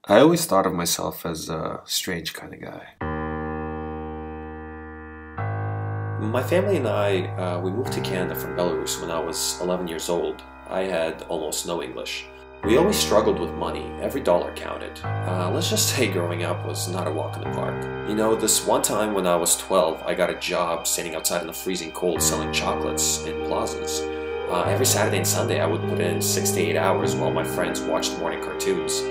I always thought of myself as a strange kind of guy. My family and I, we moved to Canada from Belarus when I was 11 years old. I had almost no English. We always struggled with money. Every dollar counted. Let's just say growing up was not a walk in the park. You know, this one time when I was 12, I got a job standing outside in the freezing cold selling chocolates in plazas. Every Saturday and Sunday I would put in 6 to 8 hours while my friends watched morning cartoons.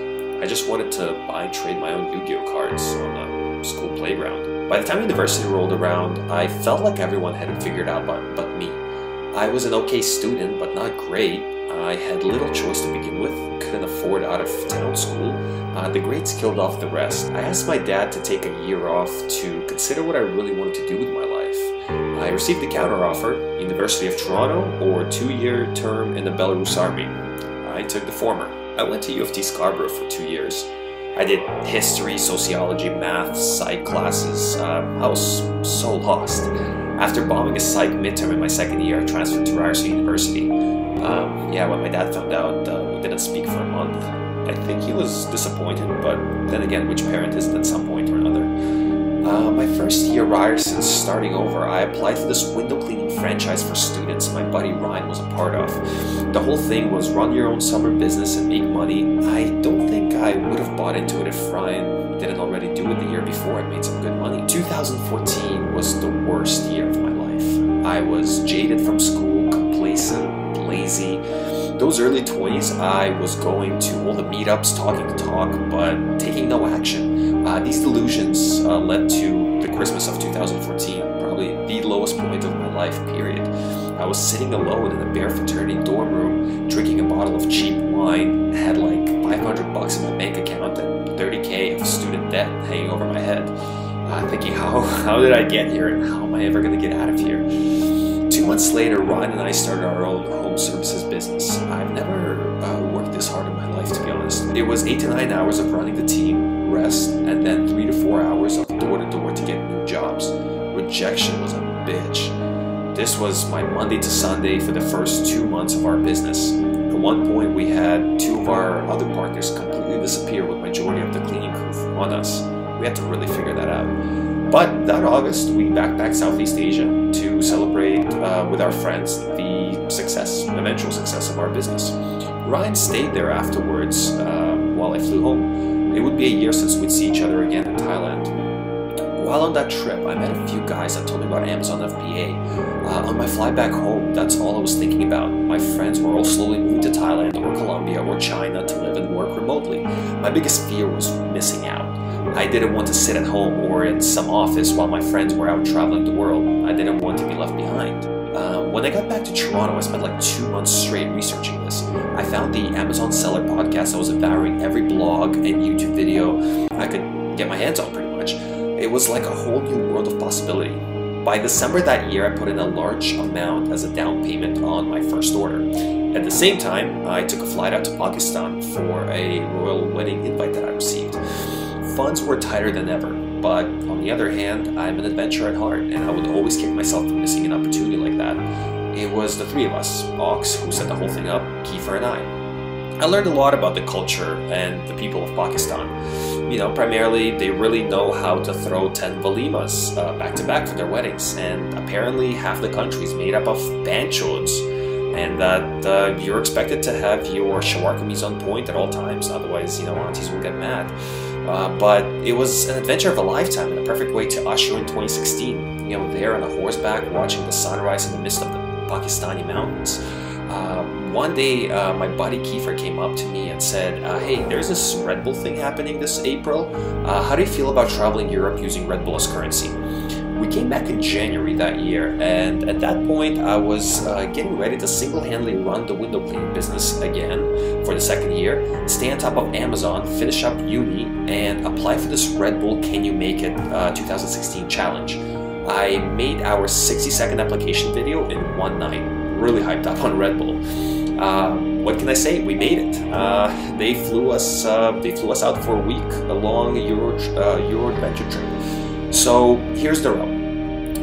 I just wanted to buy and trade my own Yu-Gi-Oh cards on a school playground. By the time university rolled around, I felt like everyone had it figured out but me. I was an okay student, but not great. I had little choice to begin with, couldn't afford out-of-town school. The grades killed off the rest. I asked my dad to take a year off to consider what I really wanted to do with my life. I received the counteroffer, University of Toronto or 2-year term in the Belarus Army. I took the former. I went to U of T Scarborough for 2 years. I did history, sociology, math, psych classes. I was so lost. After bombing a psych midterm in my second year, I transferred to Ryerson University. When my dad found out, we didn't speak for a month. I think he was disappointed, but then again, which parent isn't at some point or another? My first year Ryerson starting over, I applied for this window cleaning franchise for students my buddy Ryan was a part of. The whole thing was run your own summer business and make money. I don't think I would have bought into it if Ryan didn't already do it the year before and made some good money. 2014 was the worst year of my life. I was jaded from school, complacent, lazy. Those early 20s, I was going to all the meetups, talking the talk, but taking no action. These delusions led to the Christmas of 2014, probably the lowest point of my life, period. I was sitting alone in a bare fraternity dorm room, drinking a bottle of cheap wine, had like $500 in my bank account and $30K of student debt hanging over my head. Thinking, how did I get here and how am I ever going to get out of here? 2 months later, Ryan and I started our own home services business. I've never worked this hard in my life, to be honest. It was 8 to 9 hours of running the team, rest, and then 3 to 4 hours of door-to-door to get new jobs. Rejection was a bitch. This was my Monday to Sunday for the first 2 months of our business. At one point, we had 2 of our other partners completely disappear with majority of the cleaning crew on us. We had to really figure that out. But that August, we backpacked Southeast Asia to celebrate with our friends the eventual success of our business. Ryan stayed there afterwards while I flew home. It would be a year since we'd see each other again in Thailand. While on that trip, I met a few guys that told me about Amazon FBA. On my flight back home, that's all I was thinking about. My friends were all slowly moving to Thailand or Colombia or China to live and work remotely. My biggest fear was missing out. I didn't want to sit at home or in some office while my friends were out traveling the world. I didn't want to be left behind. When I got back to Toronto, I spent like 2 months straight researching this. I found the Amazon Seller podcast. I was devouring every blog and YouTube video I could get my hands on, pretty much. It was like a whole new world of possibility. By December that year, I put in a large amount as a down payment on my first order. At the same time, I took a flight out to Pakistan for a royal wedding invite that I received. Funds were tighter than ever, but on the other hand, I'm an adventurer at heart, and I would always kick myself for missing an opportunity like that. It was the 3 of us, Ox, who set the whole thing up, Kiefer and I. I learned a lot about the culture and the people of Pakistan. You know, primarily, they really know how to throw 10 walimas back-to-back for their weddings, and apparently half the country is made up of banchods, and that you're expected to have your shawarma mise on point at all times, otherwise, you know, aunties will get mad. But it was an adventure of a lifetime and a perfect way to usher in 2016. You know, there on a horseback, watching the sunrise in the midst of the Pakistani mountains. One day, my buddy Kiefer came up to me and said, hey, there's this Red Bull thing happening this April. How do you feel about traveling Europe using Red Bull as currency? We came back in January that year, and at that point I was getting ready to single-handedly run the window cleaning business again for the second year, stay on top of Amazon, finish up uni, and apply for this Red Bull Can You Make It 2016 challenge. I made our 60-second application video in one night, really hyped up on Red Bull. What can I say? We made it. They flew us out for a week along Euro adventure trip. So here's the rub.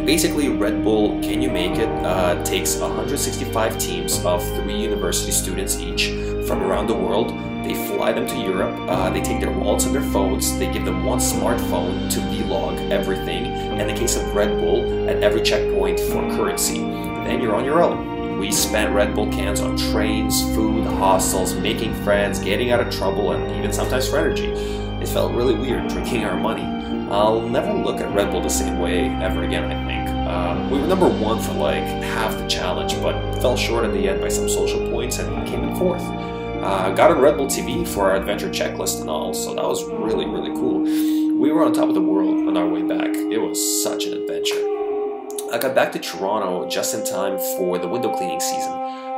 Basically, Red Bull Can You Make It takes 165 teams of 3 university students each from around the world. They fly them to Europe, they take their wallets and their phones, they give them one smartphone to vlog everything, and a case of Red Bull at every checkpoint for currency. Then you're on your own. We spent Red Bull cans on trains, food, hostels, making friends, getting out of trouble, and even sometimes for energy. It felt really weird drinking our money. I'll never look at Red Bull the same way ever again, I think. We were number 1 for like half the challenge, but fell short in the end by some social points and came in 4th. Got on Red Bull TV for our adventure checklist and all, so that was really, really cool. We were on top of the world on our way back. It was such an adventure. I got back to Toronto just in time for the window cleaning season.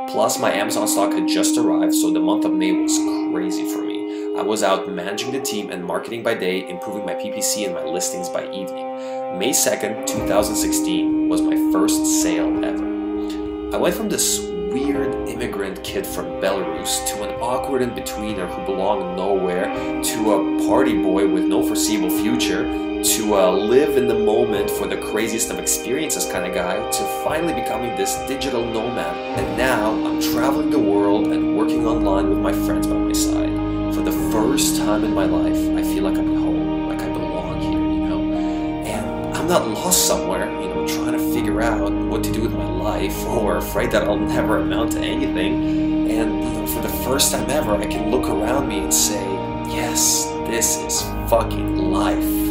Plus, my Amazon stock had just arrived, so the month of May was crazy for me. I was out managing the team and marketing by day, improving my PPC and my listings by evening. May 2nd, 2016 was my first sale ever. I went from this weird immigrant kid from Belarus to an awkward in-betweener who belonged nowhere, to a party boy with no foreseeable future, to live in the moment for the craziest of experiences kind of guy, to finally becoming this digital nomad. And now I'm traveling the world and working online with my friends by my side. For the first time in my life, I feel like I'm at home, like I belong here, you know? And I'm not lost somewhere, you know, trying to figure out what to do with my life, or afraid that I'll never amount to anything. And, you know, for the first time ever, I can look around me and say, yes, this is fucking life.